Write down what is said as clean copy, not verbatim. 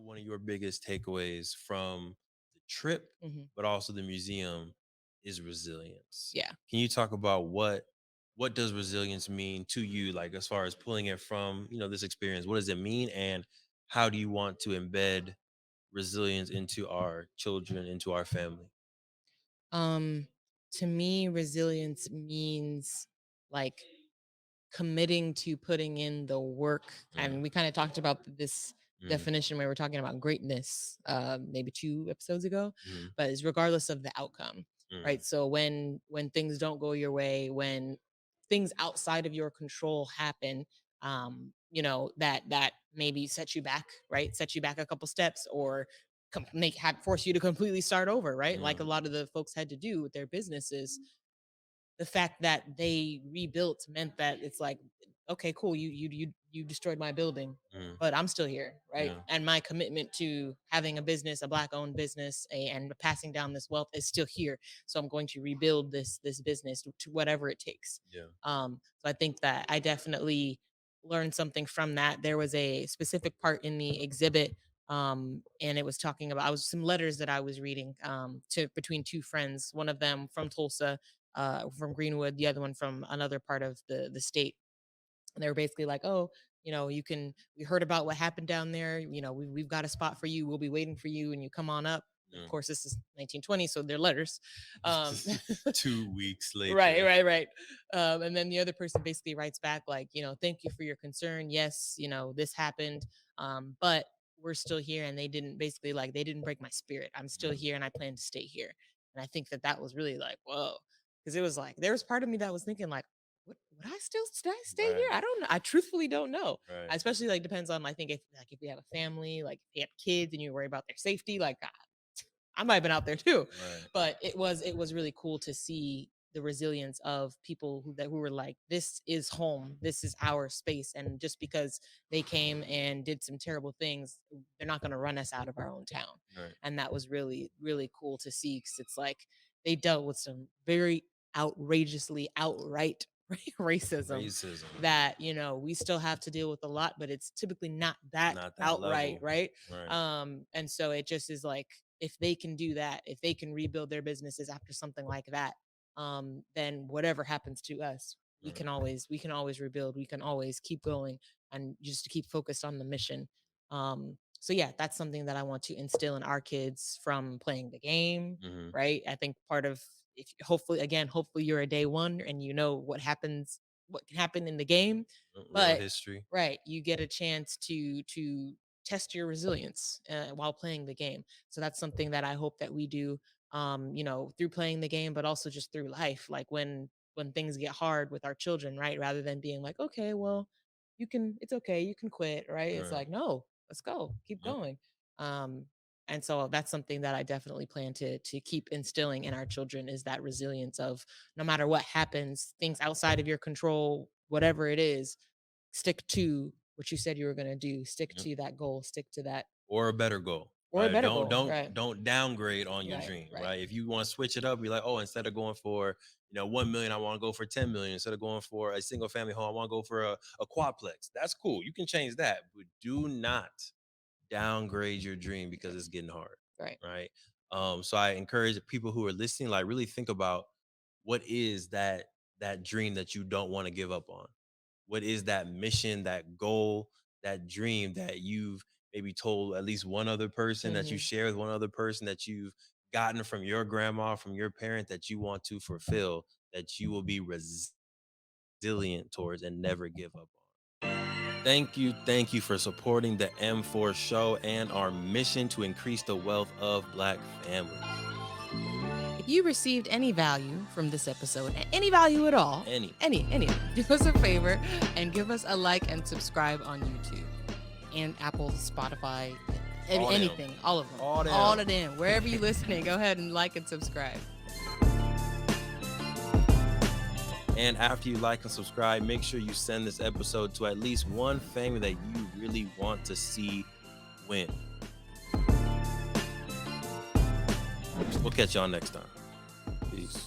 one of your biggest takeaways from the trip, Hmm. but also the museum, is resilience. Yeah. Can you talk about what does resilience mean to you, like as far as pulling it from this experience? What does it mean, and how do you want to embed resilience into our children, into our family? Um, to me, resilience means like committing to putting in the work. I Mm, mean, we kind of talked about this mm, definition where we're talking about greatness, maybe 2 episodes ago, mm, but it's regardless of the outcome, mm, right? So when things don't go your way, when things outside of your control happen, that maybe set you back, right? Set you back a couple steps, or force you to completely start over, right? Like a mm, lot of the folks had to do with their businesses. The fact that they rebuilt meant that it's like, okay, cool, you destroyed my building, mm. but I'm still here, right? Yeah. And my commitment to having a business, a black owned business, and passing down this wealth is still here. So I'm going to rebuild this business to whatever it takes. Yeah. So I think that I definitely learned something from that. There was a specific part in the exhibit, and it was talking about, I was some letters that I was reading, to between two friends, one of them from Tulsa, from Greenwood, the other one from another part of the state. And they were basically like, "Oh, we heard about what happened down there. We've got a spot for you. We'll be waiting for you, and you come on up." Of Mm. course, this is 1920, so they're letters. Um, 2 weeks right, later. right, right. And then the other person basically writes back like, "Thank you for your concern. Yes, this happened, but we're still here, and they didn't break my spirit. I'm still Mm. here, and I plan to stay here." And I think that that was really like, whoa, because it was like there was part of me that was thinking like, would I stay here? Right. I don't know. I truthfully don't know. Right. Especially like depends on, I think, if you have a family, like if you have kids and you worry about their safety, like I might have been out there too. Right. But it was really cool to see the resilience of people who were like, this is home, this is our space, and just because they came and did some terrible things, they're not going to run us out of our own town. Right. And that was really really cool to see, because it's like they dealt with some very outrageously outright racism Racism. that we still have to deal with a lot, but it's typically not that Not that outright, level. right? Right. And so it just is like, if they can do that, if they can rebuild their businesses after something like that, then whatever happens to us, Right. we can always rebuild, we can always keep going, and just to keep focused on the mission. So yeah, that's something that I want to instill in our kids from playing the game, Hmm. right? I think part of, if hopefully you're a day one and you know what can happen in the game, Real but history. right, you get a chance to test your resilience, while playing the game. So that's something that I hope that we do, through playing the game, but also just through life. Like when things get hard with our children, right? Rather than being like, okay, well, it's okay, you can quit, right? It's Right. like, no, let's go, keep Yep. going. Um, and so that's something that I definitely plan to keep instilling in our children, is that resilience of, no matter what happens, things outside of your control, whatever it is, stick to what you said you were going to do, stick Yep. to that goal, stick to that, Or a better goal. or a Right. better Don't goal, don't right? don't downgrade on your Right, dream. right. Right. If you want to switch it up, be like, oh, instead of going for 1 million, I want to go for 10 million. Instead of going for a single family home, I want to go for a quadplex. That's cool. You can change that, but do not downgrade your dream because it's getting hard. Right. Right. So I encourage people who are listening, like, really think about what is that dream that you don't want to give up on. What is that mission, that goal, that dream that you've maybe told at least one other person, that you Mhm. share with one other person, that you've gotten from your grandma, from your parent, that you want to fulfill, that you will be resilient towards and never give up on. Thank you for supporting the M4 show and our mission to increase the wealth of Black families. If you received any value from this episode, any value at all, Any. any, do us a favor and give us a like and subscribe on YouTube and Apple, Spotify, All them. anything, all of them, All them. all of them. Wherever you're listening, go ahead and like and subscribe. And after you like and subscribe, make sure you send this episode to at least one family that you really want to see win. We'll catch y'all next time. Peace.